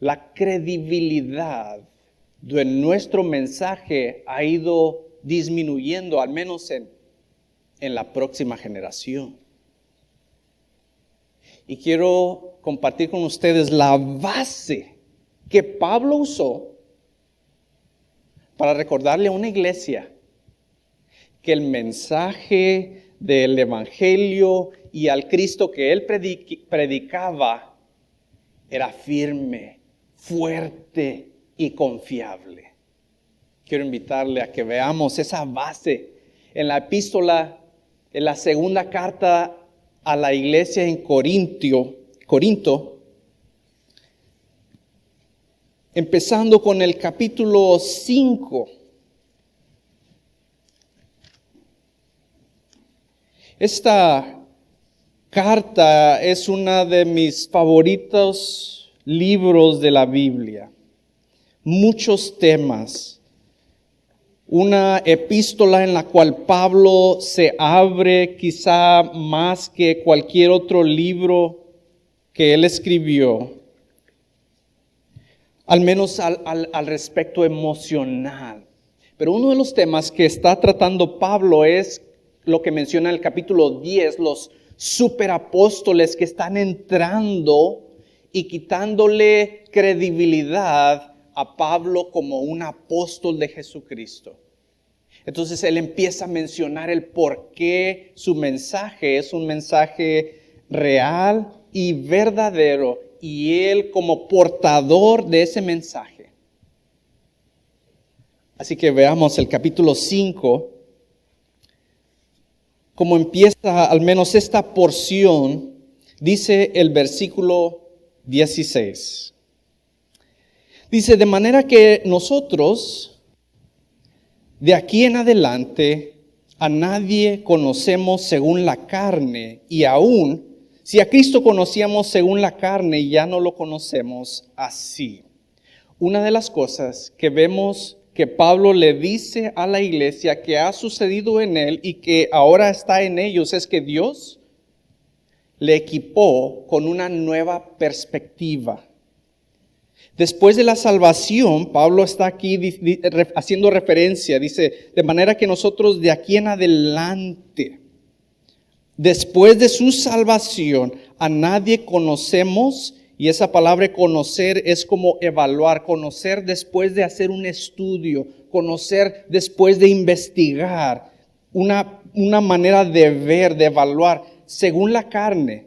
la credibilidad de nuestro mensaje ha ido disminuyendo, al menos en la próxima generación. Y quiero compartir con ustedes la base que Pablo usó para recordarle a una iglesia que el mensaje del Evangelio y al Cristo que él predicaba era firme, fuerte y confiable. Quiero invitarle a que veamos esa base en la epístola, en la segunda carta a la iglesia en Corinto, empezando con el capítulo 5. Esta carta es uno de mis favoritos libros de la Biblia. Muchos temas. Una epístola en la cual Pablo se abre quizá más que cualquier otro libro que él escribió. Al menos al respecto emocional. Pero uno de los temas que está tratando Pablo es lo que menciona en el capítulo 10, los superapóstoles que están entrando y quitándole credibilidad a Pablo como un apóstol de Jesucristo. Entonces él empieza a mencionar el por qué su mensaje es un mensaje real y verdadero, y él como portador de ese mensaje. Así que veamos el capítulo 5, como empieza al menos esta porción. Dice el versículo 16. Dice, de manera que nosotros, de aquí en adelante, a nadie conocemos según la carne, y aún, si a Cristo conocíamos según la carne, ya no lo conocemos así. Una de las cosas que vemos que Pablo le dice a la iglesia que ha sucedido en él y que ahora está en ellos es que Dios le equipó con una nueva perspectiva. Después de la salvación, Pablo está aquí haciendo referencia, dice, de manera que nosotros de aquí en adelante, después de su salvación, a nadie conocemos, y esa palabra conocer es como evaluar, conocer después de hacer un estudio, conocer después de investigar, una manera de ver, de evaluar, según la carne.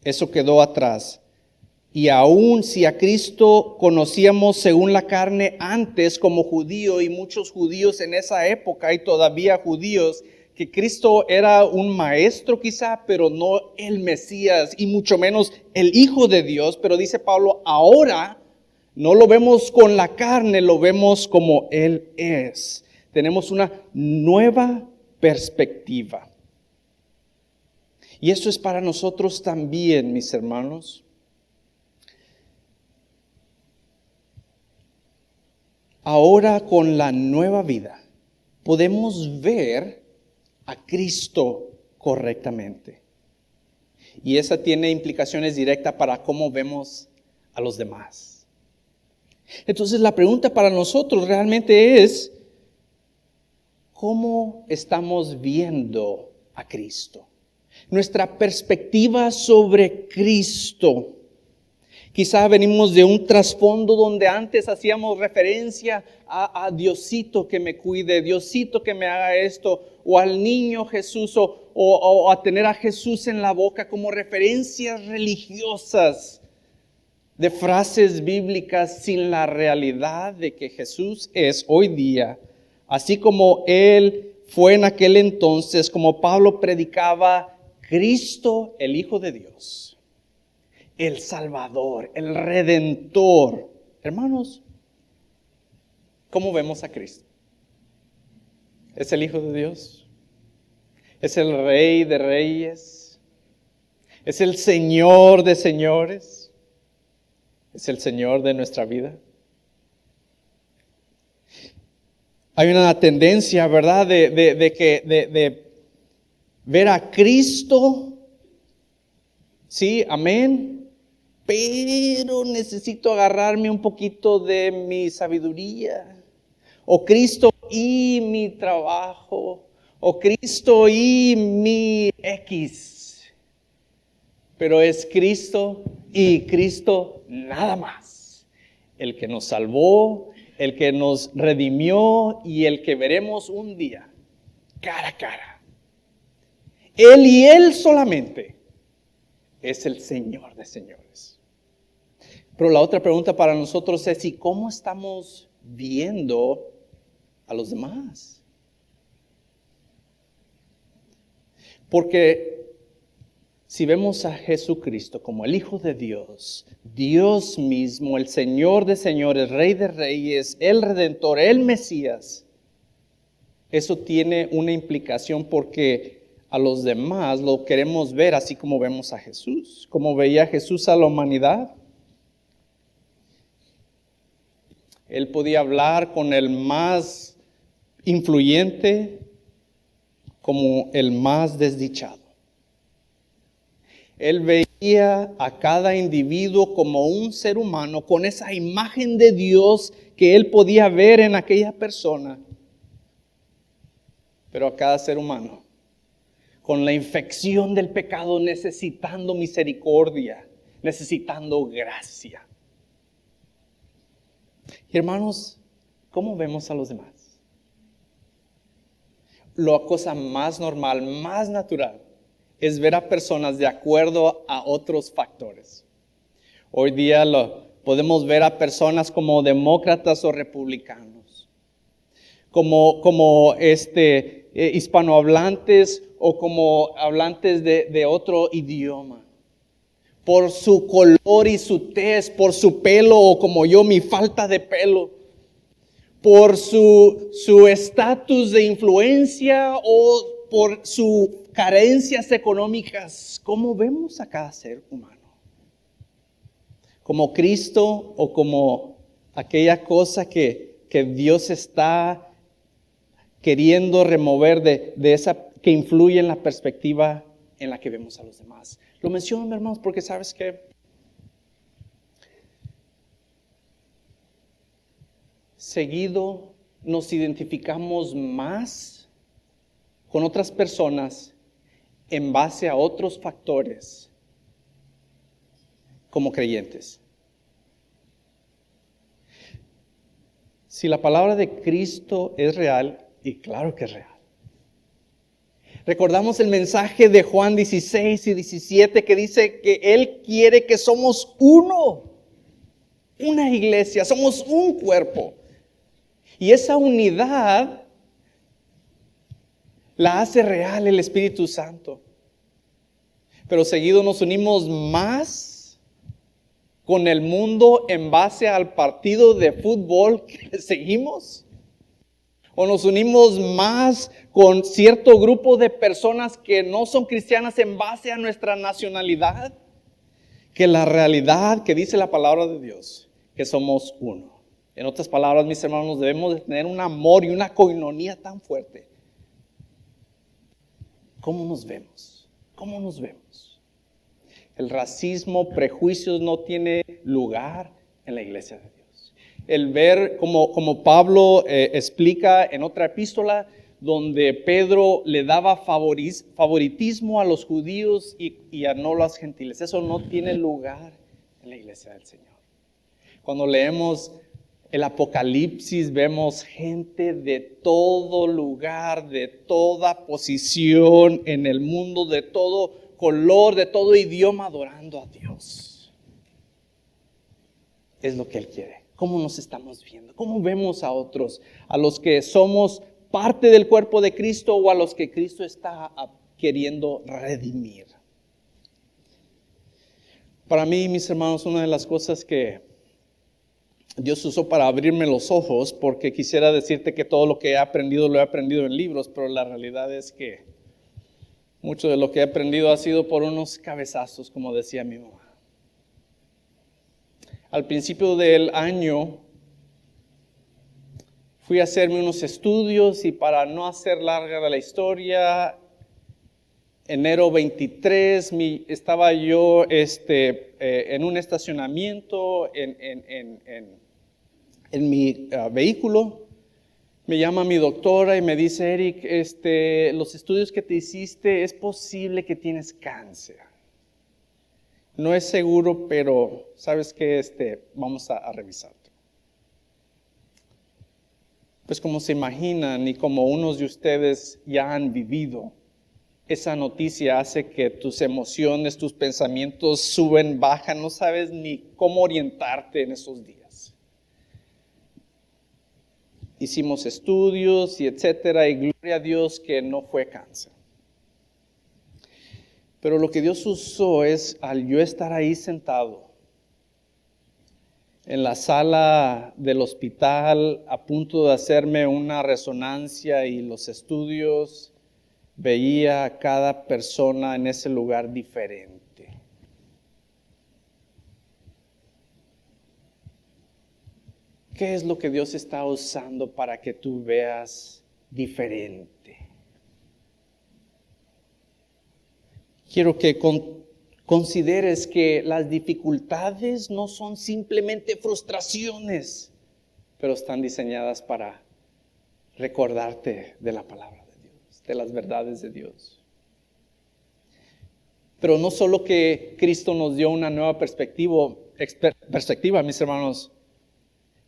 Eso quedó atrás. Y aún si a Cristo conocíamos según la carne antes como judío, y muchos judíos en esa época, y todavía judíos, que Cristo era un maestro quizá, pero no el Mesías, y mucho menos el Hijo de Dios. Pero dice Pablo, ahora no lo vemos con la carne, lo vemos como Él es. Tenemos una nueva perspectiva. Y esto es para nosotros también, mis hermanos. Ahora con la nueva vida podemos ver a Cristo correctamente. Y esa tiene implicaciones directas para cómo vemos a los demás. Entonces la pregunta para nosotros realmente es, ¿cómo estamos viendo a Cristo? Nuestra perspectiva sobre Cristo. Quizá venimos de un trasfondo donde antes hacíamos referencia a Diosito que me cuide, Diosito que me haga esto, o al niño Jesús, o a tener a Jesús en la boca como referencias religiosas de frases bíblicas sin la realidad de que Jesús es hoy día, así como Él fue en aquel entonces, como Pablo predicaba, Cristo, el Hijo de Dios. El Salvador, el Redentor. Hermanos, ¿cómo vemos a Cristo? ¿Es el Hijo de Dios? ¿Es el Rey de Reyes? ¿Es el Señor de Señores? ¿Es el Señor de nuestra vida? Hay una tendencia, ¿verdad?, de ver a Cristo. Sí, amén. pero necesito agarrarme un poquito de mi sabiduría. O Cristo y mi trabajo. O Cristo y mi X. Pero es Cristo y Cristo nada más. El que nos salvó, el que nos redimió y el que veremos un día cara a cara. Él y Él solamente es el Señor de señores. Pero la otra pregunta para nosotros es: ¿y cómo estamos viendo a los demás? Porque si vemos a Jesucristo como el Hijo de Dios, Dios mismo, el Señor de señores, Rey de reyes, el Redentor, el Mesías, eso tiene una implicación porque a los demás lo queremos ver así como vemos a Jesús, como veía Jesús a la humanidad. Él podía hablar con el más influyente como el más desdichado. Él veía a cada individuo como un ser humano con esa imagen de Dios que él podía ver en aquella persona. Pero a cada ser humano con la infección del pecado, necesitando misericordia, necesitando gracia. Y hermanos, ¿cómo vemos a los demás? La cosa más normal, más natural, es ver a personas de acuerdo a otros factores. Hoy día podemos ver a personas como demócratas o republicanos, como hispanohablantes o como hablantes de otro idioma. Por su color y su tez, por su pelo o como yo, mi falta de pelo. Por su estatus de influencia o por sus carencias económicas. ¿Cómo vemos a cada ser humano? ¿Como Cristo o como aquella cosa que Dios está queriendo remover de esa que influye en la perspectiva en la que vemos a los demás? Lo menciono, hermanos, porque sabes que seguido nos identificamos más con otras personas en base a otros factores como creyentes. Si la palabra de Cristo es real, y claro que es real. Recordamos el mensaje de Juan 16 y 17 que dice que Él quiere que somos uno, una iglesia, somos un cuerpo. Y esa unidad la hace real el Espíritu Santo. Pero seguido nos unimos más con el mundo en base al partido de fútbol que seguimos. O nos unimos más con cierto grupo de personas que no son cristianas en base a nuestra nacionalidad, que la realidad que dice la palabra de Dios, que somos uno. En otras palabras, mis hermanos, debemos de tener un amor y una coinonía tan fuerte. ¿Cómo nos vemos? ¿Cómo nos vemos? El racismo, prejuicios no tiene lugar en la iglesia de Dios. El ver como Pablo explica en otra epístola, donde Pedro le daba favoritismo a los judíos y a no los gentiles. Eso no tiene lugar en la iglesia del Señor. Cuando leemos el Apocalipsis, vemos gente de todo lugar, de toda posición en el mundo, de todo color, de todo idioma, adorando a Dios. Es lo que Él quiere. ¿Cómo nos estamos viendo? ¿Cómo vemos a otros? A los que somos parte del cuerpo de Cristo o a los que Cristo está queriendo redimir. Para mí, mis hermanos, una de las cosas que Dios usó para abrirme los ojos, porque quisiera decirte que todo lo que he aprendido lo he aprendido en libros, pero la realidad es que mucho de lo que he aprendido ha sido por unos cabezazos, como decía mi mamá. Al principio del año fui a hacerme unos estudios y para no hacer larga la historia, enero 23, estaba yo en un estacionamiento en mi vehículo. Me llama mi doctora y me dice, Eric, los estudios que te hiciste, es posible que tienes cáncer. No es seguro, pero sabes que vamos a revisarte. Pues como se imaginan y como unos de ustedes ya han vivido, esa noticia hace que tus emociones, tus pensamientos suben, bajan, no sabes ni cómo orientarte en esos días. Hicimos estudios y etcétera, y gloria a Dios que no fue cáncer. Pero lo que Dios usó es, al yo estar ahí sentado en la sala del hospital, a punto de hacerme una resonancia y los estudios, veía a cada persona en ese lugar diferente. ¿Qué es lo que Dios está usando para que tú veas diferente? Quiero que consideres que las dificultades no son simplemente frustraciones, pero están diseñadas para recordarte de la palabra de Dios, de las verdades de Dios. Pero no solo que Cristo nos dio una nueva perspectiva, mis hermanos,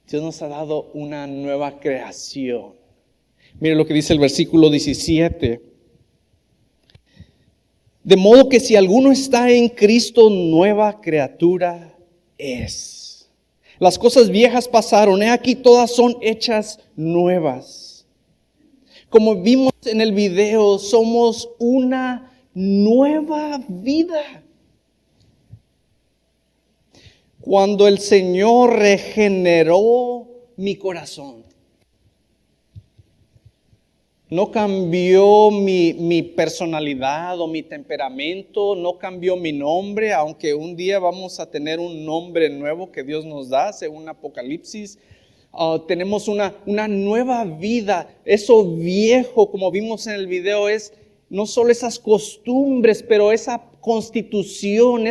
Dios nos ha dado una nueva creación. Mire lo que dice el versículo 17. De modo que si alguno está en Cristo, nueva criatura es. Las cosas viejas pasaron, he aquí todas son hechas nuevas. Como vimos en el video, somos una nueva vida. Cuando el Señor regeneró mi corazón, no cambió mi personalidad o mi temperamento, no cambió mi nombre, aunque un día vamos a tener un nombre nuevo que Dios nos da, según Apocalipsis. Tenemos una nueva vida. Eso viejo, como vimos en el video, es no solo esas costumbres, pero esa constitución,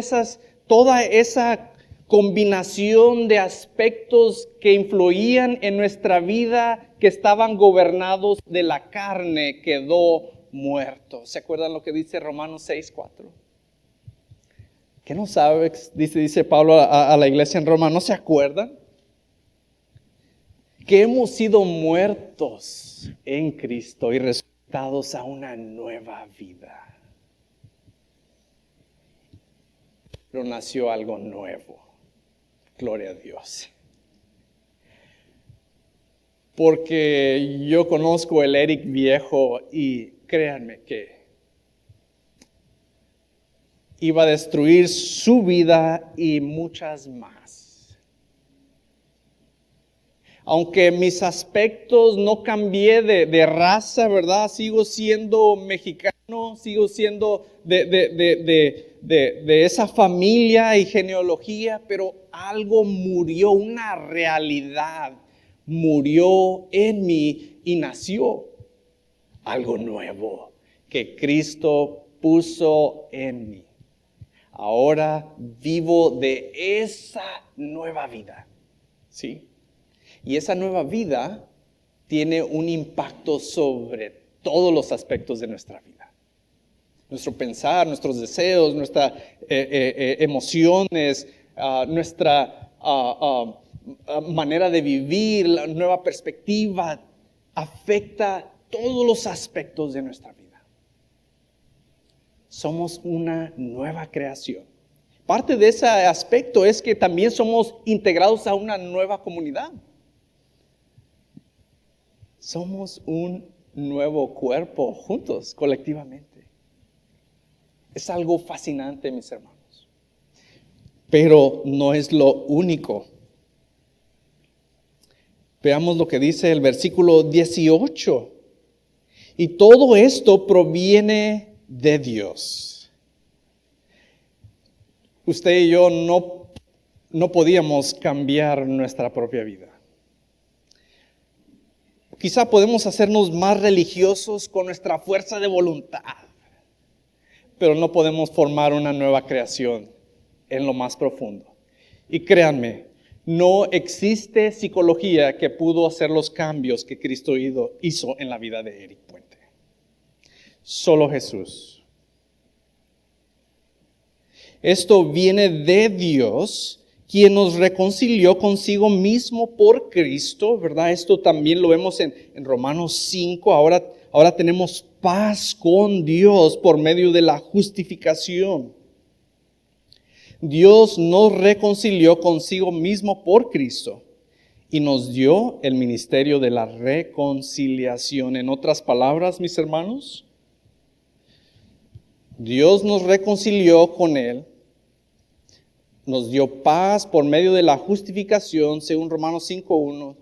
toda esa combinación de aspectos que influían en nuestra vida, que estaban gobernados de la carne, quedó muerto. ¿Se acuerdan lo que dice Romanos 6:4? ¿Qué no sabes? Dice Pablo a la iglesia en Roma, ¿no se acuerdan? Que hemos sido muertos en Cristo y resucitados a una nueva vida. Pero nació algo nuevo. Gloria a Dios. Porque yo conozco el Eric viejo y créanme que iba a destruir su vida y muchas más. Aunque mis aspectos no cambié de raza, ¿verdad? Sigo siendo mexicano, sigo siendo de esa familia y genealogía, pero algo murió, una realidad murió en mí y nació algo nuevo que Cristo puso en mí. Ahora vivo de esa nueva vida, ¿sí? Y esa nueva vida tiene un impacto sobre todos los aspectos de nuestra vida. Nuestro pensar, nuestros deseos, nuestras emociones, nuestra manera de vivir, la nueva perspectiva, afecta todos los aspectos de nuestra vida. Somos una nueva creación. Parte de ese aspecto es que también somos integrados a una nueva comunidad. Somos un nuevo cuerpo juntos, colectivamente. Es algo fascinante, mis hermanos. Pero no es lo único. Veamos lo que dice el versículo 18. Y todo esto proviene de Dios. Usted y yo no podíamos cambiar nuestra propia vida. Quizá podemos hacernos más religiosos con nuestra fuerza de voluntad. pero no podemos formar una nueva creación en lo más profundo. Y créanme, no existe psicología que pudo hacer los cambios que Cristo hizo en la vida de Eric Puente. Solo Jesús. Esto viene de Dios, quien nos reconcilió consigo mismo por Cristo, ¿verdad? Esto también lo vemos en Romanos 5. Ahora tenemos paz con Dios por medio de la justificación. Dios nos reconcilió consigo mismo por Cristo y nos dio el ministerio de la reconciliación. En otras palabras, mis hermanos, Dios nos reconcilió con Él, nos dio paz por medio de la justificación, según Romanos 5:1,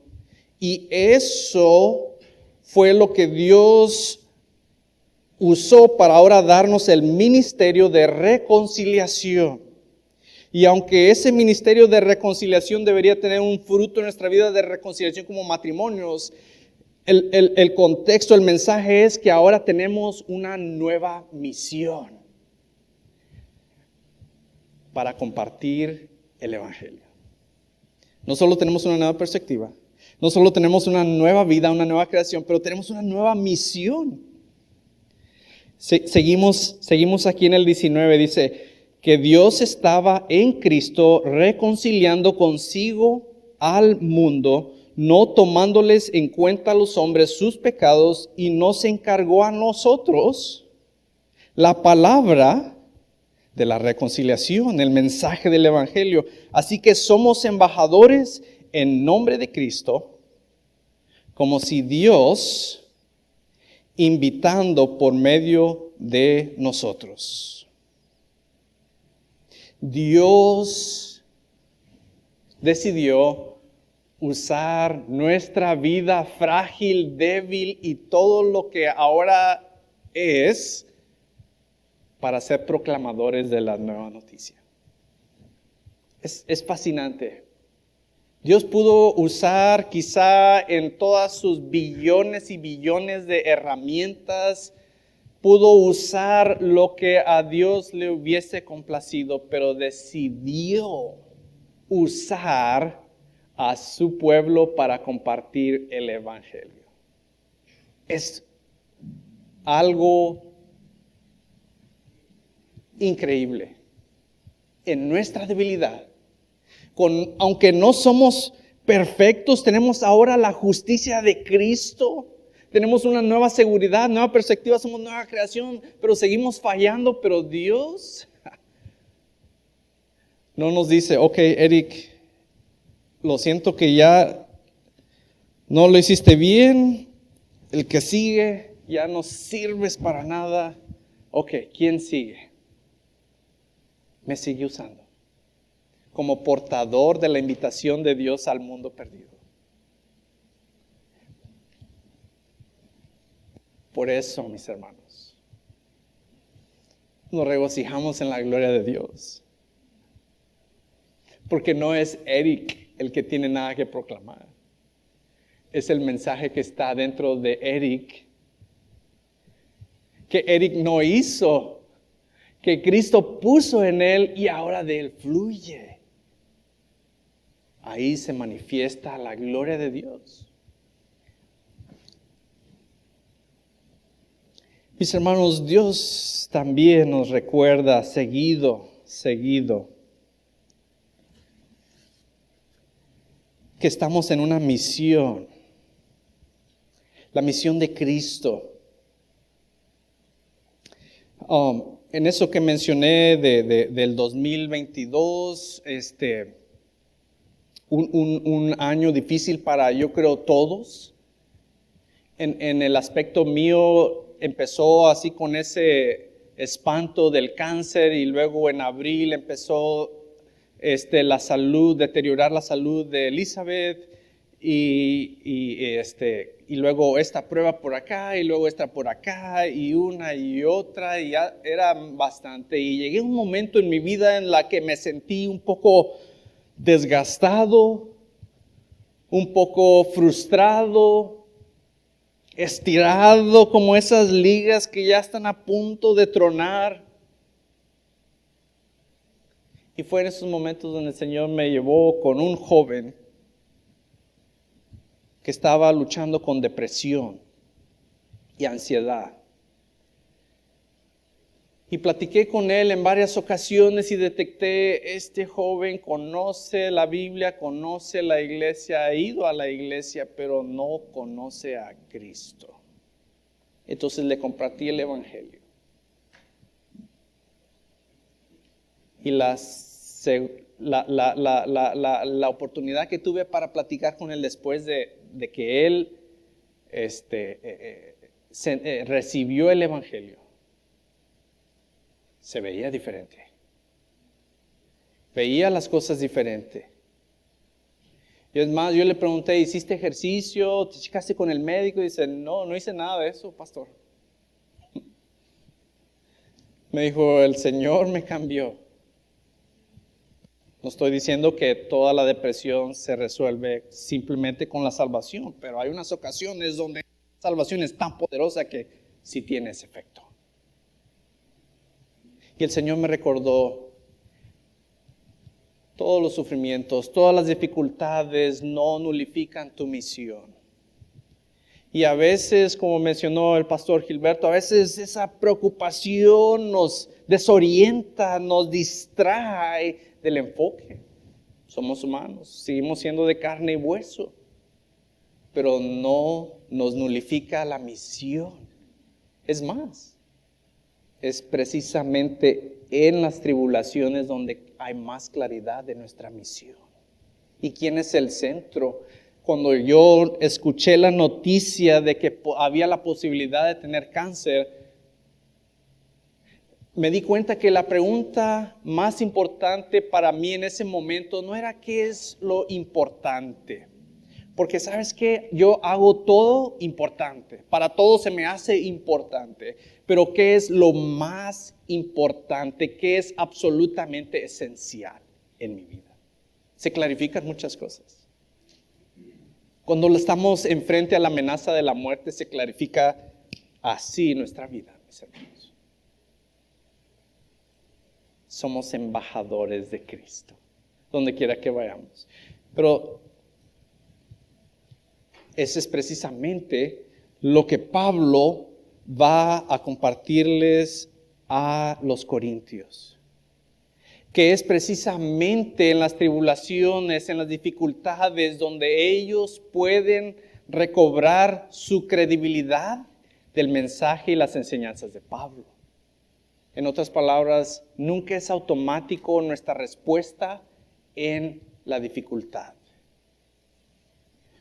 y eso fue lo que Dios usó para ahora darnos el ministerio de reconciliación. Y aunque ese ministerio de reconciliación debería tener un fruto en nuestra vida de reconciliación como matrimonios, el contexto, el mensaje es que ahora tenemos una nueva misión para compartir el Evangelio. No solo tenemos una nueva perspectiva, no solo tenemos una nueva vida, una nueva creación, pero tenemos una nueva misión. Seguimos aquí en el 19, dice que Dios estaba en Cristo reconciliando consigo al mundo, no tomándoles en cuenta a los hombres sus pecados, y nos encargó a nosotros la palabra de la reconciliación, el mensaje del Evangelio. Así que somos embajadores en nombre de Cristo, como si Dios invitando por medio de nosotros. Dios decidió usar nuestra vida frágil, débil y todo lo que ahora es para ser proclamadores de la nueva noticia. Es fascinante. Dios pudo usar quizá en todas sus billones y billones de herramientas, pudo usar lo que a Dios le hubiese complacido, pero decidió usar a su pueblo para compartir el Evangelio. Es algo increíble. En nuestra debilidad, aunque no somos perfectos, tenemos ahora la justicia de Cristo. Tenemos una nueva seguridad, nueva perspectiva, somos nueva creación, pero seguimos fallando. Pero Dios no nos dice, ok, Eric, lo siento que ya no lo hiciste bien, el que sigue ya no sirves para nada. Ok, ¿quién sigue? Me sigue usando como portador de la invitación de Dios al mundo perdido. Por eso, mis hermanos, nos regocijamos en la gloria de Dios. Porque no es Eric el que tiene nada que proclamar. Es el mensaje que está dentro de Eric, que Eric no hizo, que Cristo puso en él y ahora de él fluye. Ahí se manifiesta la gloria de Dios. Mis hermanos, Dios también nos recuerda seguido, que estamos en una misión, la misión de Cristo. En eso que mencioné del 2022, un año difícil para, yo creo, todos. En el aspecto mío, empezó así con ese espanto del cáncer y luego en abril empezó deteriorar la salud de Elizabeth y luego esta prueba por acá y luego esta por acá y una y otra, y ya era bastante. Y llegué a un momento en mi vida en la que me sentí un poco desgastado, un poco frustrado, estirado como esas ligas que ya están a punto de tronar. Y fue en esos momentos donde el Señor me llevó con un joven que estaba luchando con depresión y ansiedad. Y platiqué con él en varias ocasiones y detecté, este joven conoce la Biblia, conoce la iglesia, ha ido a la iglesia, pero no conoce a Cristo. Entonces le compartí el Evangelio. Y la oportunidad que tuve para platicar con él después de que él recibió el Evangelio, se veía diferente. Veía las cosas diferente. Y es más, yo le pregunté, ¿hiciste ejercicio? ¿Te checaste con el médico? Y dice, no hice nada de eso, pastor. Me dijo, el Señor me cambió. No estoy diciendo que toda la depresión se resuelve simplemente con la salvación, pero hay unas ocasiones donde la salvación es tan poderosa que sí tiene ese efecto. Y el Señor me recordó, todos los sufrimientos, todas las dificultades no nulifican tu misión. Y a veces, como mencionó el pastor Gilberto, a veces esa preocupación nos desorienta, nos distrae del enfoque. Somos humanos, seguimos siendo de carne y hueso, pero no nos nulifica la misión. Es más, es precisamente en las tribulaciones donde hay más claridad de nuestra misión. ¿Y quién es el centro? Cuando yo escuché la noticia de que había la posibilidad de tener cáncer, me di cuenta que la pregunta más importante para mí en ese momento no era qué es lo importante. Porque ¿sabes qué? Yo hago todo importante. Para todo se me hace importante. Pero ¿qué es lo más importante? ¿Qué es absolutamente esencial en mi vida? Se clarifican muchas cosas. Cuando estamos enfrente a la amenaza de la muerte, se clarifica así nuestra vida, mis hermanos. Somos embajadores de Cristo, donde quiera que vayamos. Pero ese es precisamente lo que Pablo va a compartirles a los corintios. Que es precisamente en las tribulaciones, en las dificultades, donde ellos pueden recobrar su credibilidad del mensaje y las enseñanzas de Pablo. En otras palabras, nunca es automático nuestra respuesta en la dificultad.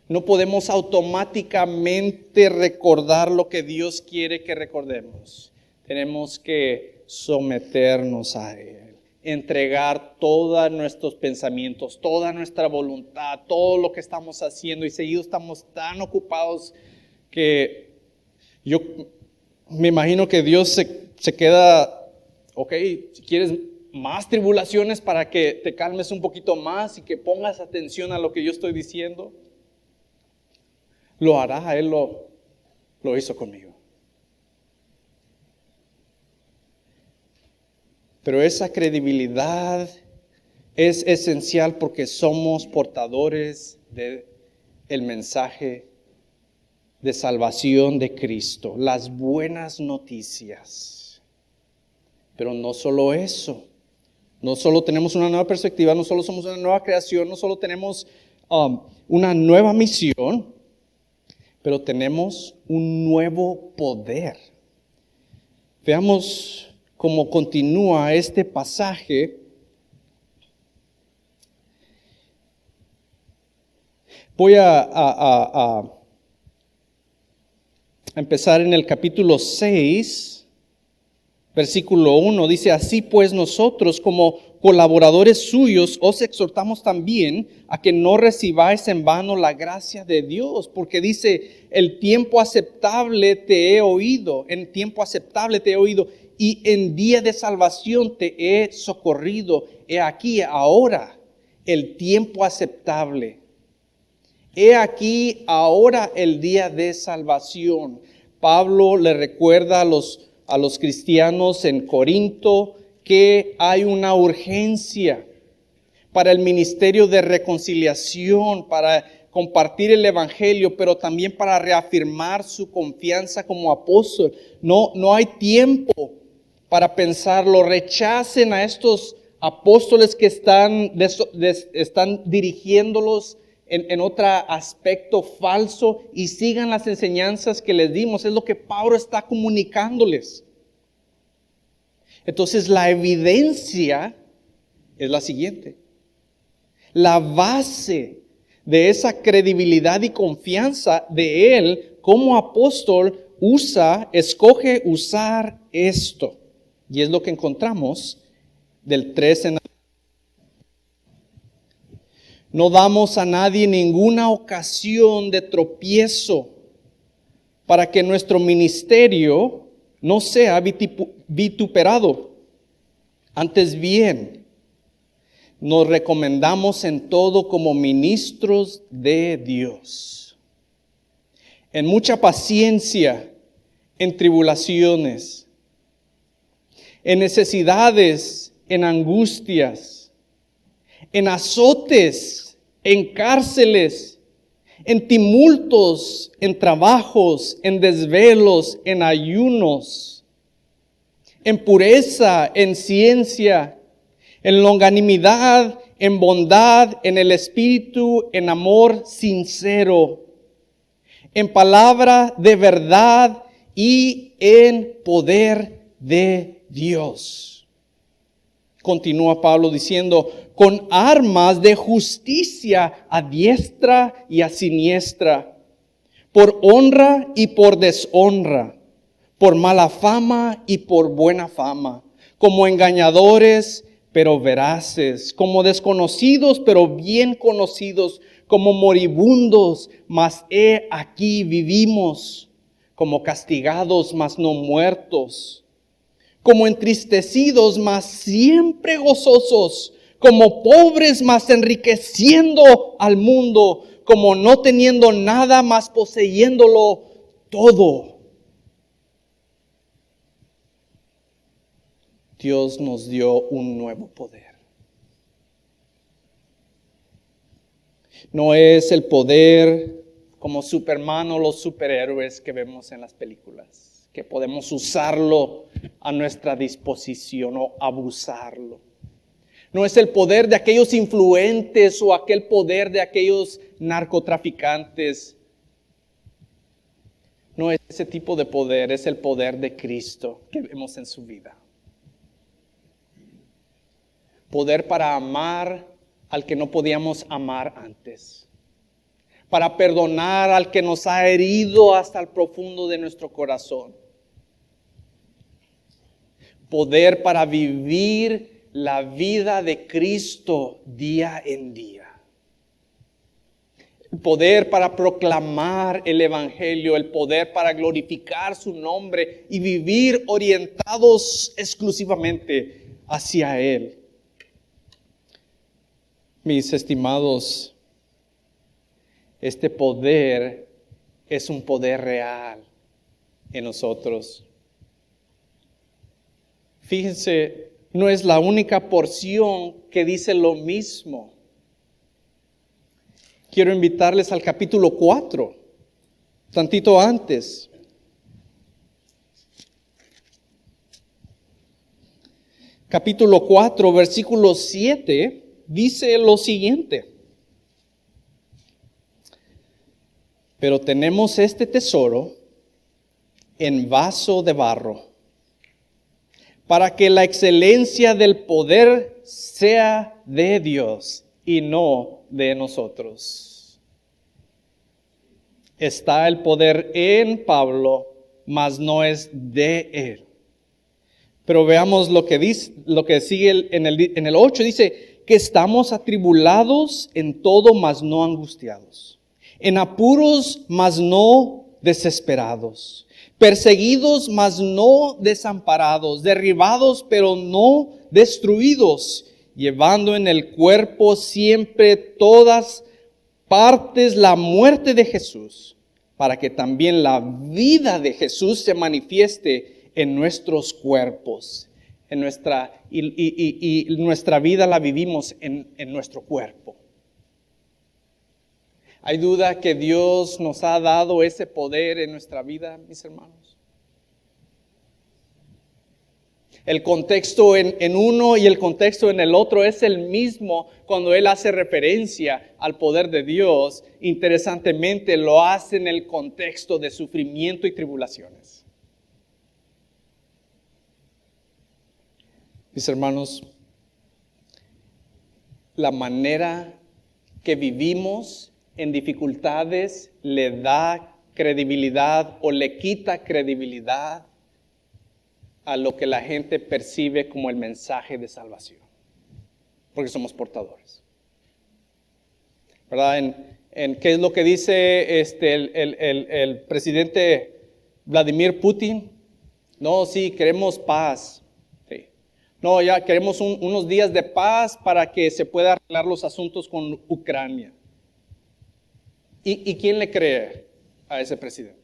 No podemos automáticamente recordar lo que Dios quiere que recordemos. Tenemos que someternos a Él, entregar todos nuestros pensamientos, toda nuestra voluntad, todo lo que estamos haciendo, y seguido estamos tan ocupados que yo me imagino que Dios se queda, ok, si quieres más tribulaciones para que te calmes un poquito más y que pongas atención a lo que yo estoy diciendo. Lo hará, Él lo hizo conmigo. Pero esa credibilidad es esencial porque somos portadores del mensaje de salvación de Cristo, las buenas noticias. Pero no solo eso, no solo tenemos una nueva perspectiva, no solo somos una nueva creación, no solo tenemos una nueva misión, pero tenemos un nuevo poder. Veamos cómo continúa este pasaje. Voy a empezar en el capítulo 6, versículo 1. Dice, así pues nosotros como colaboradores suyos os exhortamos también a que no recibáis en vano la gracia de Dios, porque dice, el tiempo aceptable te he oído, en tiempo aceptable te he oído, y en día de salvación te he socorrido. He aquí ahora el tiempo aceptable. He aquí ahora el día de salvación. Pablo le recuerda a los cristianos en Corinto que hay una urgencia para el ministerio de reconciliación, para compartir el evangelio, pero también para reafirmar su confianza como apóstol. No hay tiempo para pensarlo. Rechacen a estos apóstoles que están dirigiéndolos en otro aspecto falso y sigan las enseñanzas que les dimos. Es lo que Pablo está comunicándoles. Entonces la evidencia es la siguiente. La base de esa credibilidad y confianza de él como apóstol escoge usar esto. Y es lo que encontramos del 3 en adelante. No damos a nadie ninguna ocasión de tropiezo para que nuestro ministerio no sea vituperado. Antes bien, nos recomendamos en todo como ministros de Dios, en mucha paciencia, en tribulaciones, en necesidades, en angustias, en azotes, en cárceles, en tumultos, en trabajos, en desvelos, en ayunos, en pureza, en ciencia, en longanimidad, en bondad, en el espíritu, en amor sincero, en palabra de verdad y en poder de Dios. Continúa Pablo diciendo, con armas de justicia a diestra y a siniestra, por honra y por deshonra, por mala fama y por buena fama, como engañadores, pero veraces, como desconocidos, pero bien conocidos, como moribundos, mas aquí vivimos, como castigados, mas no muertos, como entristecidos, mas siempre gozosos, como pobres, mas enriqueciendo al mundo, como no teniendo nada, mas poseyéndolo todo. Dios nos dio un nuevo poder. No es el poder como Superman o los superhéroes que vemos en las películas, que podemos usarlo a nuestra disposición o abusarlo. No es el poder de aquellos influentes o aquel poder de aquellos narcotraficantes. No es ese tipo de poder, es el poder de Cristo que vemos en su vida. Poder para amar al que no podíamos amar antes. Para perdonar al que nos ha herido hasta el profundo de nuestro corazón. Poder para vivir la vida de Cristo día en día. El poder para proclamar el evangelio, el poder para glorificar su nombre y vivir orientados exclusivamente hacia Él. Mis estimados, este poder es un poder real en nosotros. Fíjense, no es la única porción que dice lo mismo. Quiero invitarles al capítulo 4, tantito antes. Capítulo 4, versículo 7. Dice lo siguiente: pero tenemos este tesoro en vaso de barro, para que la excelencia del poder sea de Dios y no de nosotros. Está el poder en Pablo, mas no es de él. Pero veamos lo que dice, lo que sigue en el 8, dice que estamos atribulados en todo, mas no angustiados, en apuros, mas no desesperados, perseguidos, mas no desamparados, derribados, pero no destruidos, llevando en el cuerpo siempre todas partes la muerte de Jesús, para que también la vida de Jesús se manifieste en nuestros cuerpos. y nuestra vida la vivimos en nuestro cuerpo. ¿Hay duda que Dios nos ha dado ese poder en nuestra vida, mis hermanos? El contexto en uno y el contexto en el otro es el mismo cuando Él hace referencia al poder de Dios. Interesantemente, lo hace en el contexto de sufrimiento y tribulaciones. Mis hermanos, la manera que vivimos en dificultades le da credibilidad o le quita credibilidad a lo que la gente percibe como el mensaje de salvación, porque somos portadores. ¿Verdad? En ¿qué es lo que dice el presidente Vladimir Putin? No, sí, queremos paz. Sí. No, ya queremos unos días de paz para que se puedan arreglar los asuntos con Ucrania. ¿Y quién le cree a ese presidente?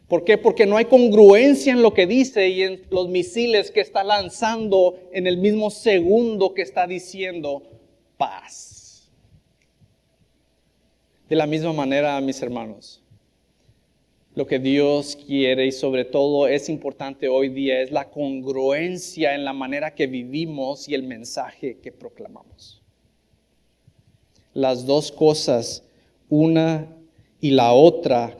¿Por qué? Porque no hay congruencia en lo que dice y en los misiles que está lanzando en el mismo segundo que está diciendo paz. De la misma manera, mis hermanos, lo que Dios quiere y sobre todo es importante hoy día es la congruencia en la manera que vivimos y el mensaje que proclamamos. Las dos cosas, una y la otra,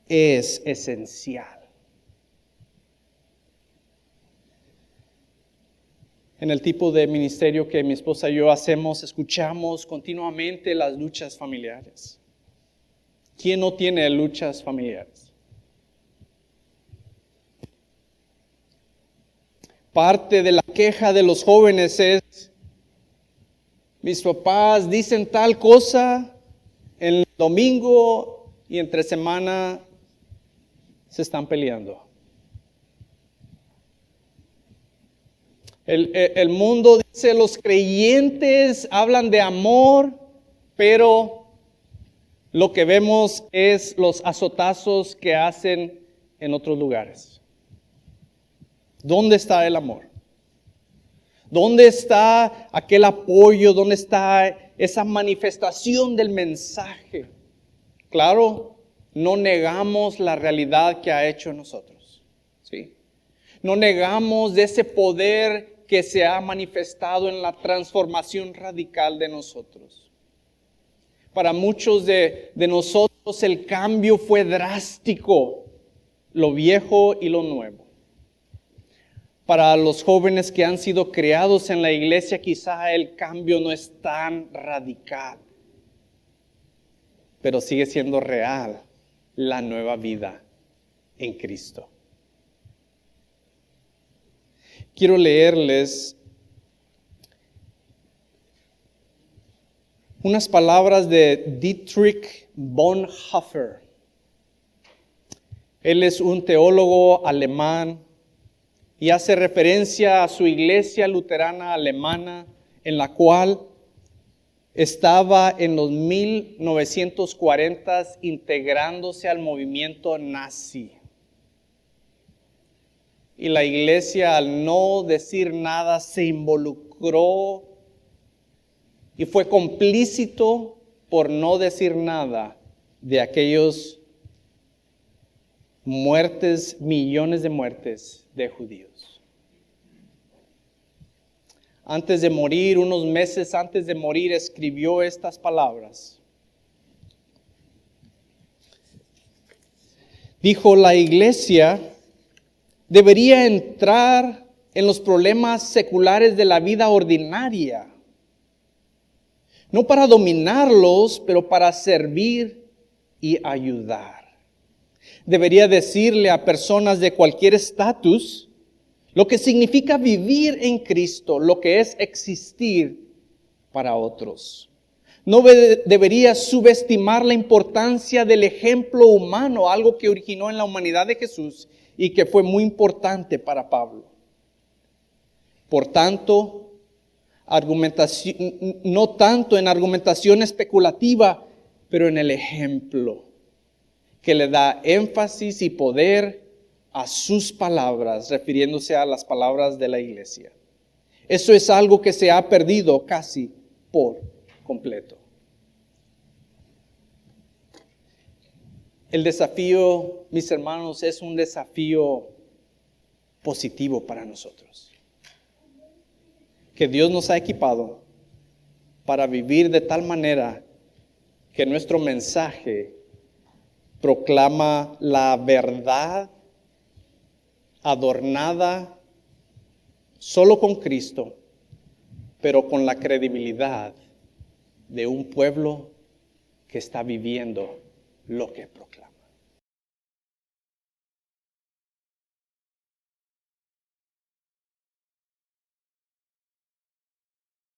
es esencial. En el tipo de ministerio que mi esposa y yo hacemos, escuchamos continuamente las luchas familiares. ¿Quién no tiene luchas familiares? Parte de la queja de los jóvenes es: mis papás dicen tal cosa el domingo y entre semana se están peleando. El mundo dice, los creyentes hablan de amor, pero lo que vemos es los azotazos que hacen en otros lugares. ¿Dónde está el amor? ¿Dónde está aquel apoyo? ¿Dónde está esa manifestación del mensaje? Claro, no negamos la realidad que ha hecho en nosotros, ¿sí? No negamos de ese poder que se ha manifestado en la transformación radical de nosotros. Para muchos de nosotros el cambio fue drástico, lo viejo y lo nuevo. Para los jóvenes que han sido criados en la iglesia, quizá el cambio no es tan radical, pero sigue siendo real la nueva vida en Cristo. Quiero leerles unas palabras de Dietrich Bonhoeffer. Él es un teólogo alemán y hace referencia a su iglesia luterana alemana, en la cual estaba en los 1940 integrándose al movimiento nazi. Y la iglesia, al no decir nada, se involucró y fue complícito por no decir nada de aquellos muertes, millones de muertes de judíos. Antes de morir, unos meses antes de morir, escribió estas palabras. Dijo, la iglesia debería entrar en los problemas seculares de la vida ordinaria, no para dominarlos, pero para servir y ayudar. Debería decirle a personas de cualquier estatus lo que significa vivir en Cristo, lo que es existir para otros. No debería subestimar la importancia del ejemplo humano, algo que originó en la humanidad de Jesús y que fue muy importante para Pablo. Por tanto, no tanto en argumentación especulativa, pero en el ejemplo que le da énfasis y poder a sus palabras, refiriéndose a las palabras de la iglesia. Eso es algo que se ha perdido casi por completo. El desafío, mis hermanos, es un desafío positivo para nosotros. Que Dios nos ha equipado para vivir de tal manera que nuestro mensaje proclama la verdad adornada solo con Cristo, pero con la credibilidad de un pueblo que está viviendo lo que proclama.